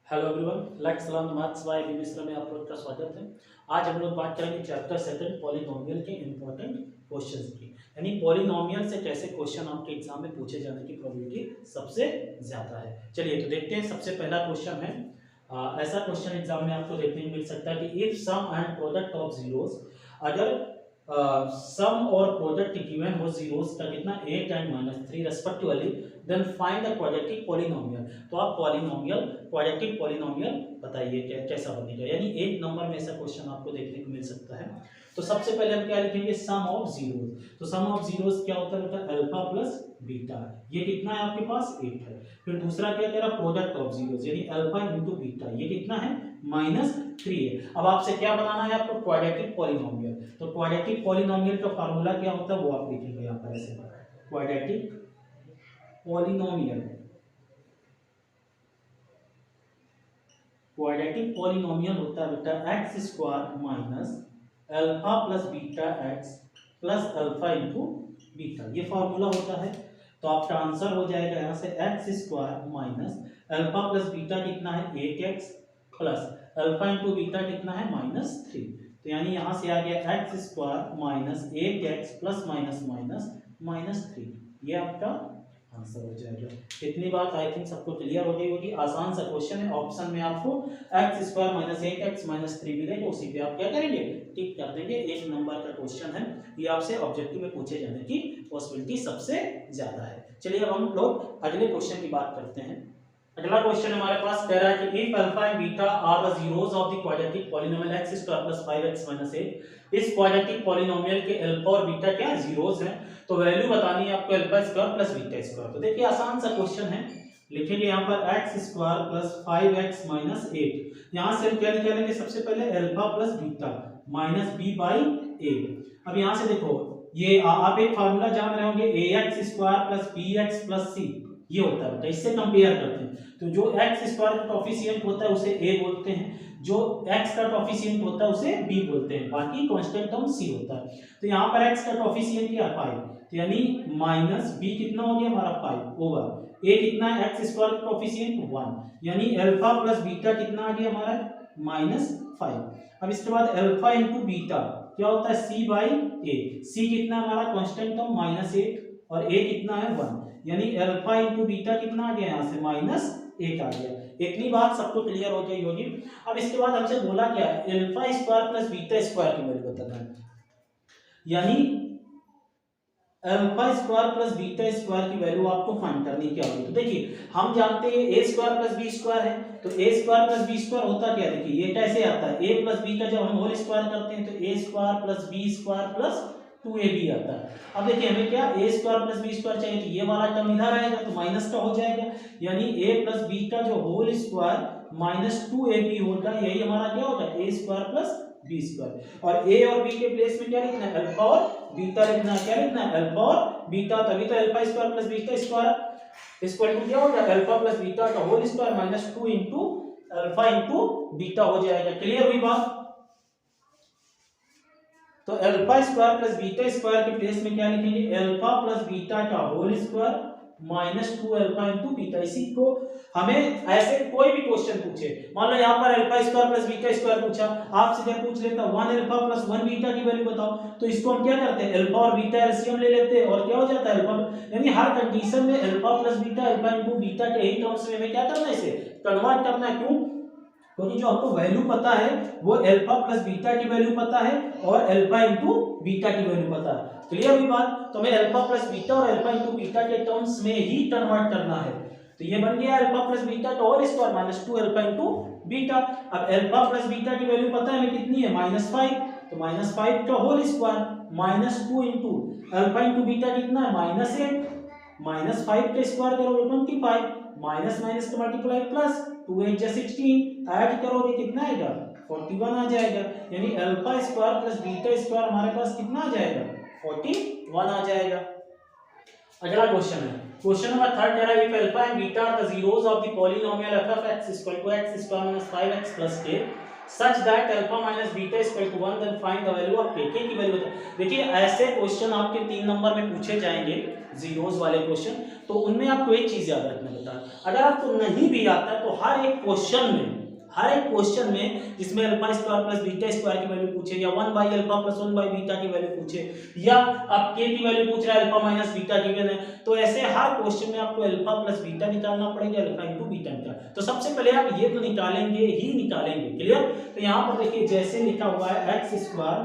Hello everyone, like सलाम maths by B Mishra में आप लोग का स्वागत है। आज हम लोग बात करेंगे चैप्टर सेकंड पॉलिनोमियल के इंपॉर्टेंट क्वेश्चंस की, यानी पॉलिनोमियल से कैसे क्वेश्चन आपके एग्जाम में पूछे जाने की प्रोबेबिलिटी सबसे ज्यादा है। चलिए तो देखते हैं। सबसे पहला क्वेश्चन है, ऐसा क्वेश्चन एग्जाम में आपको देखने को मिल सकता है कि if sum and product of zeros, अगर सम और प्रोडक्ट गिवन हो जीरोस का कितना 8 and -3 respectively, then find the quadratic polynomial. तो आप क्वाड्रेटिक पॉलिनोमियल बताइए कैसा बनेगा, यानी एक नंबर में ऐसा क्वेश्चन आपको देखने को मिल सकता है। तो सबसे पहले हम क्या लिखेंगे, सम ऑफ जीरोस। तो सम ऑफ जीरोस क्या होता है, अल्फा प्लस बीटा। ये कितना है आपके पास, 8 है। फिर दूसरा क्या कह रहा है, प्रोडक्ट ऑफ जीरोस, यानी अल्फा इंटू बीटा, ये कितना है, -3 है। अब आपसे क्या बनाना है, आपको क्वाड्रेटिक पॉलिनोमियल। तो क्वाड्रेटिक पॉलिनोमियल का फार्मूला क्या होता है वो आप लिखेंगे यहाँ पर ऐसे, क्वाड्रेटिक पॉलिनोमियल। क्वाड्रेटिक पॉलिनोमियल होता है बेटा x square minus alpha plus beta x plus alpha into beta, ये फार्मूला होता है। तो आपका आंसर हो जाएगा यहाँ से x square minus alpha plus beta कितना है 8x plus alpha into beta कितना है -3। तो यानी यहाँ से आ गया x square minus 8x plus minus minus -3, ये आपका आंसर हो जाएगा। इतनी बात आई थिंक सबको क्लियर हो गई होगी। आसान सा क्वेश्चन है, ऑप्शन में आपको x square minus 8x minus 3 मिलेगा, उसी पे आप क्या करेंगे, टिक कर देंगे। एक नंबर का क्वेश्चन है, ये आपसे ऑब्जेक्टिव में पूछे जाने की पॉसिबिलिटी सबसे ज्यादा है। चलिए अब हम लोग अगले क्वेश्चन की बात करते हैं। अगला क्वेश्चन हमारे पास कह रहा है कि if alpha and beta are the zeros of the quadratic polynomial x square plus 5x minus 8, इस क्वाड्रेटिक पॉलिनोमियल के अल्फा और बीटा क्या जीरोस हैं, तो वैल्यू बतानी है आपको alpha square plus beta square. तो देखिए आसान सा क्वेश्चन है, लिखेंगे यहाँ पर x square plus 5x minus 8। यहाँ से हम क्या निकालेंगे, सबसे पहले alpha plus beta minus B by A. अब यहाँ से देखो, ये आप एक फार्मूला जान रहे होंगे, A X square plus B X plus C, ये होता है। तो इससे कंपेयर करते हैं, तो जो एक्स स्क्वायर का कोफिशिएंट होता है उसे ए बोलते हैं, जो एक्स का कोफिशिएंट होता है उसे बी बोलते हैं, बाकी कांस्टेंट टर्म सी होता है। तो यहाँ पर एक्स का कोफिशिएंट क्या 5, तो यानी माइनस बी कितना हो गया हमारा 5 ओवर ए कितना है, एक्स स्क्वायर का कोफिशिएंट 1, यानी अल्फा प्लस बीटा कितना आ गया हमारा -5। अब इसके बाद अल्फा इंटू बीटा क्या होता है, सी बाई ए। सी कितना हमारा कांस्टेंट टर्म -8 और ए कितना है 1, यानी अल्फा इंटू बीटा कितना आ गया, यहाँ से -1 आ गया। इतनी बात सबको क्लियर हो गई होगी। अब इसके बाद हमसे बोला क्या है, alpha square plus beta square की वैल्यू बताना है, यानी alpha square plus beta square की वैल्यू आपको फाइंड करनी क्या होगी। तो देखिए हम जानते हैं ए स्क्वायर प्लस बी स्क्वायर है, तो A square plus B square होता क्या, देखिए ये कैसे आता है, ए प्लस बी का जब हम होल स्क्वायर करते हैं तो A square plus B square plus 2ab आता है। अब देखिए हमें क्या A square plus B square चाहिए, तो ये वाला टर्म इधर आएगा तो माइनस का हो जाएगा, यानी ए प्लस बी का जो होल स्क्वायर -2ab होगा, यही हमारा क्या होगा, ए स्क्वायर प्लस बी स्क्वायर। और ए और बी के प्लेस में क्या लिखना है, अल्फा और बीटा लिखना है। क्या लिखना है, अल्फा और बीटा, तभी तो alpha square plus beta square equal to क्या होगा, अल्फा प्लस बीटा का whole square -2 into alpha into beta हो जाएगा। क्लियर हुई बात। तो alpha square plus beta square के प्लेस में क्या लिखेंगे, अल्फा प्लस बीटा का whole square -2 alpha into beta. इसी को हमें ऐसे कोई भी क्वेश्चन पूछे, मान लो यहाँ पर alpha square plus beta square पूछा, आपसे क्या पूछ लेता 1 अल्फा प्लस 1 बीटा की वैल्यू बताओ, तो इसको हम क्या करते हैं, अल्फा और बीटा एलसीएम ले लेते हैं और क्या हो जाता है अल्फा, यानी हर कंडीशन में alpha plus beta alpha into beta के ही टर्म्स में हमें क्या करना है, इसे कन्वर्ट करना है। क्यों, क्योंकि जो आपको वैल्यू पता है वो अल्फा प्लस बीटा की वैल्यू पता है और अल्फा इंटू बीटा की वैल्यू पता है। क्लियर हुई बात। तो हमें अल्फा प्लस बीटा और अल्फा इंटू बीटा के टर्म्स में ही कन्वर्ट करना है। तो ये बन गया अल्फा प्लस बीटा का whole square -2 alpha into beta. अब अल्फा प्लस बीटा की वैल्यू पता है हमें कितनी है, -5, तो -5 का whole square -2 into alpha into beta कितना है, -8, -5 का स्क्वायर करोगे 25, माइनस माइनस का मल्टीप्लाई प्लस 2 8 जा 16, ऐड करोगे कितना आएगा, 41 आ जाएगा। यानी alpha square plus beta square हमारे पास कितना आ जाएगा, 41 आ जाएगा। अगला क्वेश्चन है, क्वेश्चन नंबर 3 कह रहा है if alpha and beta are the zeros of the polynomial f of x equal to x square minus 5x plus k such that alpha minus beta is equal to 1, then find the value of k। k की value बता। देखिए ऐसे question आपके 3 number में पूछे जाएंगे zeros वाले question, तो उनमें आपको एक चीज याद रखना बता, अगर आपको नहीं भी आता है तो हर एक क्वेश्चन में जिसमें alpha square plus beta square की वैल्यू पूछे, या 1 by alpha plus 1 by beta की वैल्यू पूछे, या आप के की वैल्यू पूछ रहा है अल्फा माइनस बीटा गिवन है, तो ऐसे हर क्वेश्चन में आपको अल्फा प्लस बीटा निकालना पड़ेगा, अल्फा इनटू बीटा निकालना। तो सबसे पहले आप ये तो निकालेंगे ही निकालेंगे, क्लियर। तो यहाँ पर देखिए जैसे लिखा हुआ है x square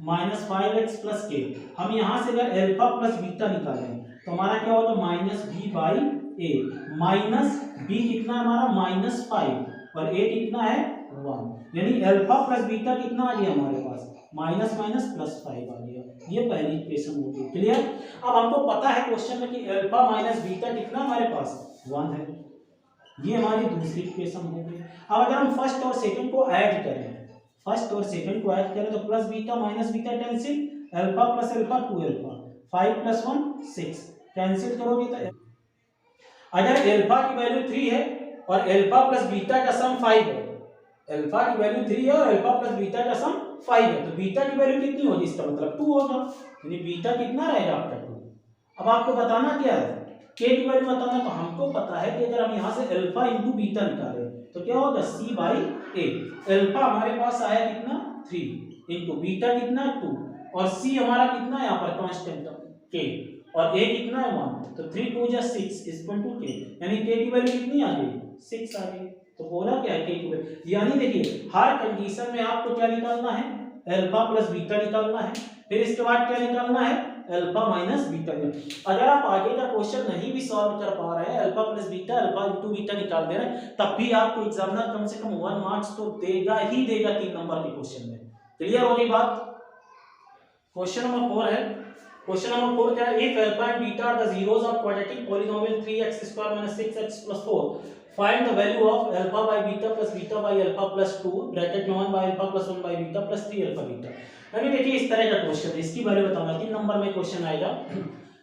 minus 5x plus के, हम यहाँ से अगर अल्फा प्लस बीटा निकालें तो हमारा क्या होगा minus B by a, minus b कितना है हमारा -5 और ए कितना है 1, यानी अल्फा प्लस बीटा कितना आ गया हमारे पास माइनस माइनस प्लस 5 आ गया। ये पहली इक्वेशन हो गई, क्लियर। अब हमको पता है क्वेश्चन में कि अल्फा माइनस बीटा कितना हमारे पास 1 है, ये हमारी दूसरी इक्वेशन हो गई। अब अगर हम फर्स्ट और सेकंड को ऐड करें, तो plus beta minus beta cancel, alpha plus alpha 2 alpha, 5 plus 1 6 cancel करोगे तो अगर अल्फा की वैल्यू 3 है और अल्फा प्लस बीटा का सम 5 है, अल्फा की वैल्यू 3 है और अल्फा प्लस बीटा का सम 5 है, तो बीटा की वैल्यू कितनी होगी, इसका मतलब 2 होगा, यानी बीटा कितना रहेगा आपका 2। अब आपको बताना क्या है, के की वैल्यू बताना, तो हमको पता है कि अगर हम यहाँ से अल्फा इंटू बीटा निकालें तो क्या होगा सी बाई ए, अल्फा हमारे पास आया कितना 3 इंटू बीटा कितना 2 और सी हमारा कितना है यहाँ पर कांस्टेंट के और ए कितना है 1, तो 3 2 जा 6 इक्वल टू के, यानी के की वैल्यू कितनी आ गई 6 आ गई। तो बोला क्या है के की वैल्यू, यानी देखिए हर कंडीशन में आपको क्या निकालना है अल्फा प्लस बीटा निकालना है, फिर इसके बाद क्या निकालना है अल्फा माइनस बीटा। अगर आप आगे का क्वेश्चन नहीं भी सॉल्व कर पा रहे हैं, alpha plus beta alpha into beta निकाल दे रहे हैं, तब भी आपको एग्जामिनर कम से कम 1 मार्क्स तो देगा ही देगा 3 नंबर के क्वेश्चन में। क्लियर हो गई बात। क्वेश्चन नंबर 4 है, क्वेश्चन नंबर 4 क्या है, if alpha and beta are the zeros of quadratic polynomial 3x² - 6x + 4 find the value of alpha by beta plus beta by alpha plus 2 bracket में 1 by alpha plus 1 by beta plus 3 alpha beta. यानी देखिए इस तरह का question है, इसकी value बताऊंगा 3 number में क्वेश्चन आएगा।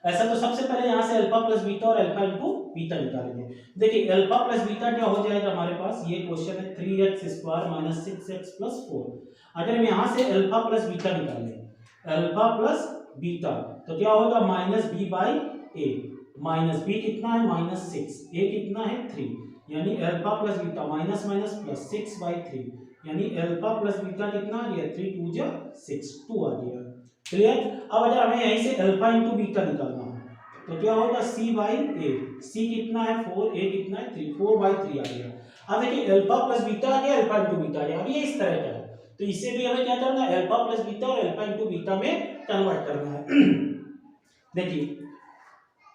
ऐसा तो सबसे पहले यहां से अल्फा प्लस बीटा और अल्फा इनटू बीटा निकालेंगे। देखिए अल्फा प्लस बीटा क्या हो जाएगा हमारे पास, ये क्वेश्चन है 3x² - 6x + 4। अगर हम यहां से अल्फा प्लस बीटा निकालें अल्फा प्लस बीटा तो क्या होगा -b by a, minus b कितना है -6, ए कितना है 3, यानी alpha plus beta minus minus plus 6/3, यानी अल्फा प्लस बीटा कितना आ गया 3 2 जा 6 2 आ गया। क्लियर। अब अगर हमें यहीं से अल्फा इंटू बीटा निकालना है तो क्या होगा c बाई ए, c कितना है 4, a कितना है 3, 4/3 आ गया। अब देखिए अल्फा प्लस बीटा आ गया अल्फा इंटू बीटा आ गया। अब ये इस तरह का है, तो इसे भी हमें क्या करना है अल्फा प्लस बीटा और अल्फा इंटू बीटा में कन्वर्ट करना है। देखिए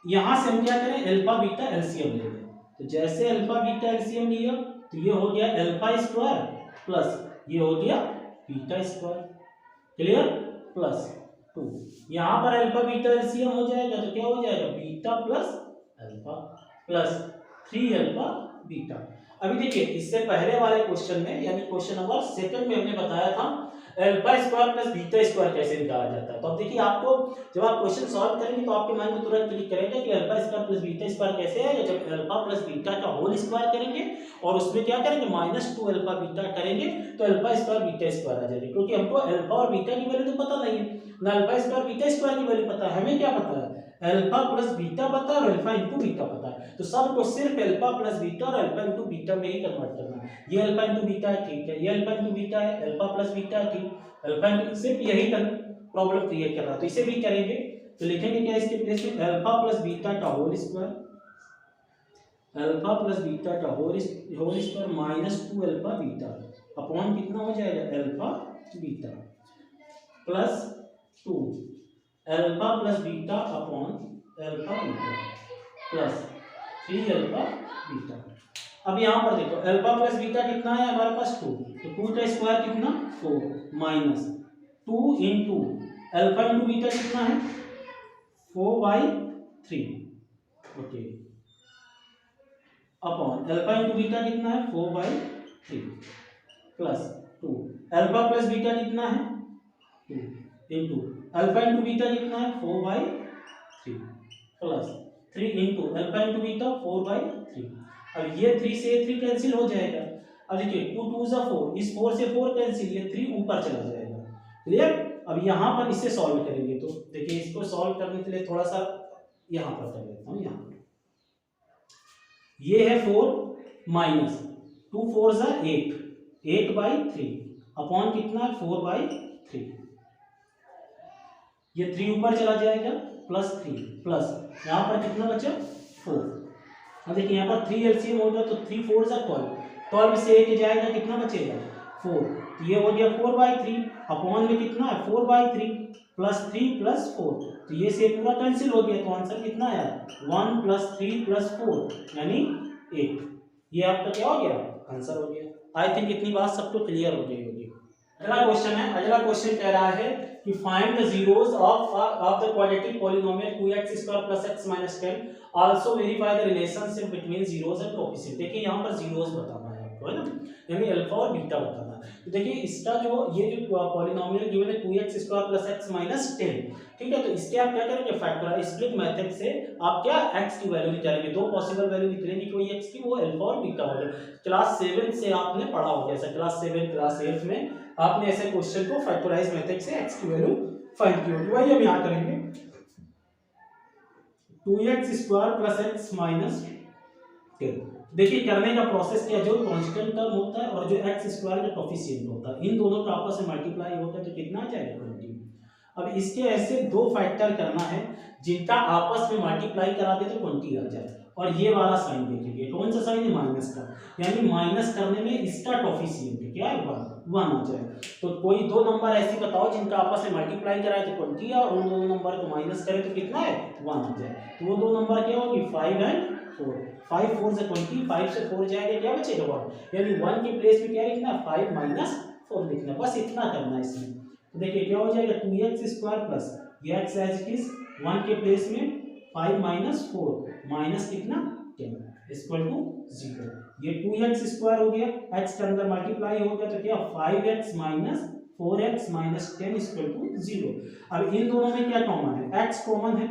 यहां से हम क्या करें अल्फा बीटा एलसीएम ले लें, तो जैसे अल्फा बीटा एलसीएम लिया तो ये हो गया अल्फा स्क्वायर प्लस ये हो गया बीटा स्क्वायर, क्लियर, प्लस 2। यहां पर अल्फा बीटा एलसीएम हो जाएगा तो क्या हो जाएगा beta plus alpha plus 3 alpha beta. अभी देखिए इससे पहले वाले क्वेश्चन में यानी क्वेश्चन नंबर 2 में हमने बताया था alpha square plus beta square कैसे निकाला जाता है। तो अब देखिए आपको जब आप क्वेश्चन सॉल्व करेंगे तो आपके मन में तुरंत क्लिक करेगा कि alpha square plus beta square कैसे है, जब अल्फा प्लस बीटा का होल स्क्वायर करेंगे और उसमें क्या करेंगे -2 अल्फा बीटा करेंगे तो अल्फा स्क्वायर बीटा स्क्वायर आ जाएगा, क्योंकि हमको अल्फा और बीटा की वैल्यू तो पता नहीं है ना, अल्फा स्क्वायर बीटा स्क्वायर की वैल्यू पता है, हमें क्या पता है अल्फा प्लस बीटा पता है और अल्फा इंटू बीटा पता है, तो सबको सिर्फ अल्फा प्लस बीटा और अल्फा इंटू बीटा में ही कन्वर्ट करना है। ये अल्फा इंटू बीटा है ठीक है, ये अल्फा इंटू बीटा है, अल्फा प्लस बीटा है ठीक, अल्फा इंटू सिर्फ यही प्रॉब्लम क्रिएट कर रहा है, तो इसे भी करेंगे तो लिखेंगे क्या इसके प्लेस में अल्फा प्लस बीटा का whole square, alpha plus beta का whole square -2 alpha beta upon कितना हो जाएगा alpha beta plus 2 alpha plus beta upon alpha beta plus 3 alpha beta. अब यहाँ पर देखो अल्फा प्लस बीटा कितना है हमारे पास 2, तो 2 का स्क्वायर कितना 4 minus 2 into alpha into beta कितना है 4/3 okay upon alpha into beta कितना है 4/3 प्लस 2 अल्फा प्लस बीटा कितना है 2 इंटू अल्फा इंटू बीटा कितना है 4/3 plus 3 into alpha into beta 4/3। अब ये 3 से 3 कैंसिल हो जाएगा। अब देखिए 2 2 जा 4, इस 4 से 4 कैंसिल, ये 3 ऊपर चला जाएगा, क्लियर। अब यहाँ पर इसे सॉल्व करेंगे तो देखिए इसको सॉल्व करने के लिए थोड़ा सा यहाँ पर कर लेता हूँ, यहाँ ये है 4 माइनस 2 4 जा 8/3 अपॉन कितना है 4/3, ये 3 ऊपर चला जाएगा प्लस 3 प्लस यहाँ पर कितना बचा 4। अब देखिए यहाँ पर 3 एलसीएम होगा तो 3 4 जा 12 से 8 जाएगा कितना बचेगा 4, तो ये हो गया 4/3 अपॉन में कितना है 4/3 प्लस 3 प्लस 4, तो ये से पूरा कैंसिल हो गया, तो आंसर कितना आया 1 + 3 + 4 यानी 8। ये आपका क्या हो गया आंसर हो गया। आई थिंक इतनी बात सबको क्लियर हो गई होगी। अगला क्वेश्चन कह रहा है कि find the zeros of the quadratic polynomial 2x² + x - 10, also verify the relationship between zeros and coefficient. देखिए यहाँ पर जीरोस बताना है आपको, है ना, यानी अल्फा और बीटा बताना है। तो देखिए इसका जो ये जो पॉलिनोमियल गिवन है 2x² + x - 10, ठीक है, तो इसके आप क्या करेंगे फैक्टराइज स्प्लिट मेथड से आप क्या x की वैल्यू निकालेंगे, दो पॉसिबल वैल्यू निकलेंगी, कोई x की वो अल्फा और बीटा हो गया। क्लास 7 से आपने पढ़ा होगा ऐसा, क्लास 7 क्लास 8 में आपने ऐसे क्वेश्चन को फैक्टराइज मेथड से x की वैल्यू फाइंड की होगी। वही हम यहाँ करेंगे 2x² + x - 10। देखिए करने का प्रोसेस क्या, जो कांस्टेंट टर्म होता है और जो x² का कोएफिशिएंट होता है इन दोनों का आपस में मल्टीप्लाई होता है तो कितना आ जाएगा 20। अब इसके ऐसे दो फैक्टर करना है जिनका आपस में मल्टीप्लाई करा दे तो 20 आ जाए, और ये वाला साइन देखिए कौन सा साइन है माइनस का, यानी माइनस करने में इसका कोएफिशिएंट क्या है 1 आ जाए। तो कोई दो नंबर ऐसे बताओ जिनका आपस में मल्टीप्लाई कराए तो 20 और उन दोनों नंबर को माइनस करे तो कितना है 1 आ जाए। तो वो दो नंबर क्या होगी 5 और 4, 5 4 से 20, 5 से 4 जाएगा क्या बचेगा 1, यानी 1 के प्लेस में क्या लिखना 5 - 4 लिखना, बस इतना करना है इसमें। तो देखिए क्या हो जाएगा 2x² प्लस ये x एज इट इज 1 के प्लेस में 5 - 4 माइनस कितना 10 इक्वल टू 0। ये 2x² हो गया, x के अंदर मल्टीप्लाई हो गया तो क्या 5x - 4x - 10 इक्वल टू 0। अब इन दोनों में क्या कॉमन है x कॉमन है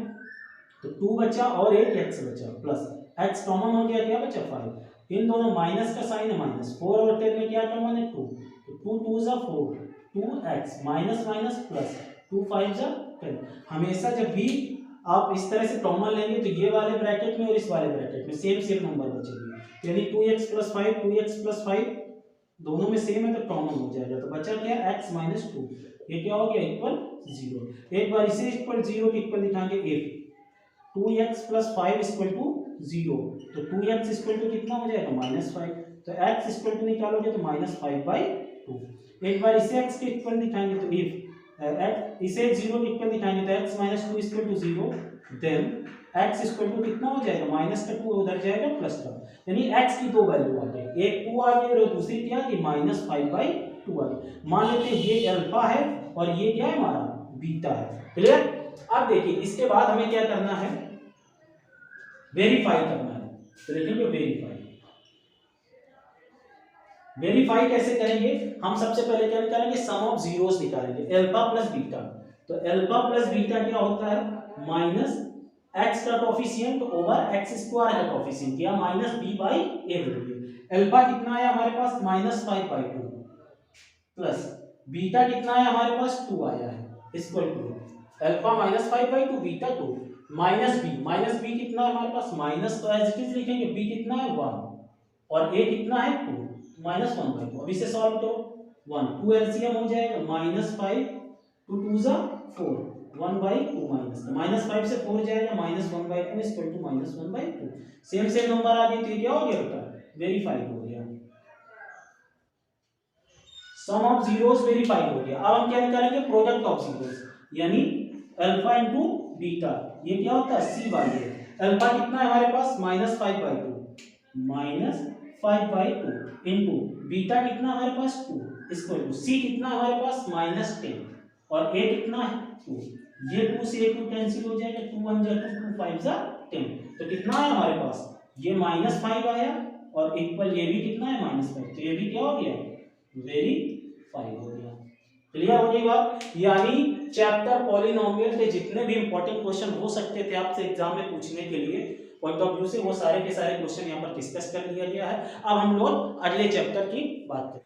तो 2 बचा और एक x बचा प्लस x कॉमन हो गया क्या बचा 5, इन दोनों माइनस का साइन है माइनस, 4 और 10 में क्या कॉमन है 2, तो 2 2 जा 4 2x माइनस माइनस प्लस 2 5 जा 10। हमेशा जब भी आप इस तरह से कॉमन लेंगे तो ये वाले ब्रैकेट में और इस वाले ब्रैकेट में सेम नंबर बचेगी, यानी 2x + 5 2x + 5 दोनों में सेम है तो कॉमन हो जाएगा, तो बचा क्या x - 2, ये क्या हो गया इक्वल 0। एक बार इसे इक्वल 0 के इक्वल दिखाएंगे if 2x + 5 = 0, तो 2x = कितना हो जाएगा -5, तो x = निकालोगे तो -5/2। एक बार इसे x के इक्वल दिखाएंगे तो if इसे 0 के इक्वल दिखाएंगे तो x - 2 = 0, देन x = कितना हो जाएगा माइनस का 2 उधर जाएगा प्लस का, यानी x की दो वैल्यू आ गई, एक 2 आ गई और दूसरी क्या आ गई -5/2 आ गई। मान लेते हैं ये अल्फा है और ये क्या है हमारा बीटा है, क्लियर। अब देखिए इसके बाद हमें क्या करना है वेरीफाई करना है, तो लिखेंगे वेरीफाई कैसे करेंगे, हम सबसे पहले क्या निकालेंगे सम ऑफ जीरोस निकालेंगे, अल्फा प्लस बीटा। तो अल्फा प्लस बीटा क्या होता है माइनस x का कोएफिशिएंट ओवर x² का कोएफिशिएंट या -b/a बोलिए। अल्फा कितना है हमारे पास -5/2 प्लस बीटा कितना है हमारे पास 2 आया है equal to alpha -5/2 beta 2 -b कितना है हमारे पास माइनस, तो एज इट इज लिखेंगे b कितना है 1 और a कितना है 2 -1/2। अब इसे सॉल्व करो 1 2 एलसीएम हो जाएगा -5 2 2 जा 4 1/2 माइनस -5 से 4 जाएगा -1/2 इक्वल टू -1/2। सेम नंबर आ गई तो ये क्या हो गया बेटा वेरीफाई हो गया, सम ऑफ जीरोस वेरीफाई हो गया। अब हम क्या निकालेंगे प्रोडक्ट ऑफ जीरोस, यानी अल्फा इनटू बीटा, ये क्या होता है c/a। अल्फा कितना है हमारे पास -5/2 इनटू बीटा कितना हमारे पास 2 इक्वल टू c कितना हमारे पास -10 और a कितना है 2, ये 2 से 2 कैंसिल हो जाएगा 2 1 जा 2 2 5 जा 10, तो कितना है हमारे पास ये -5 आया और इक्वल ये भी कितना है -5, तो ये भी क्या हो गया वेरीफाई हो गया। क्लियर हो गई बात, यानी चैप्टर पॉलिनोमियल के जितने भी इंपॉर्टेंट क्वेश्चन हो सकते थे आपसे एग्जाम में पूछने के लिए पॉइंट ऑफ व्यू से वो सारे के सारे क्वेश्चन यहाँ पर डिस्कस कर लिया गया है। अब हम लोग अगले चैप्टर की बात करें।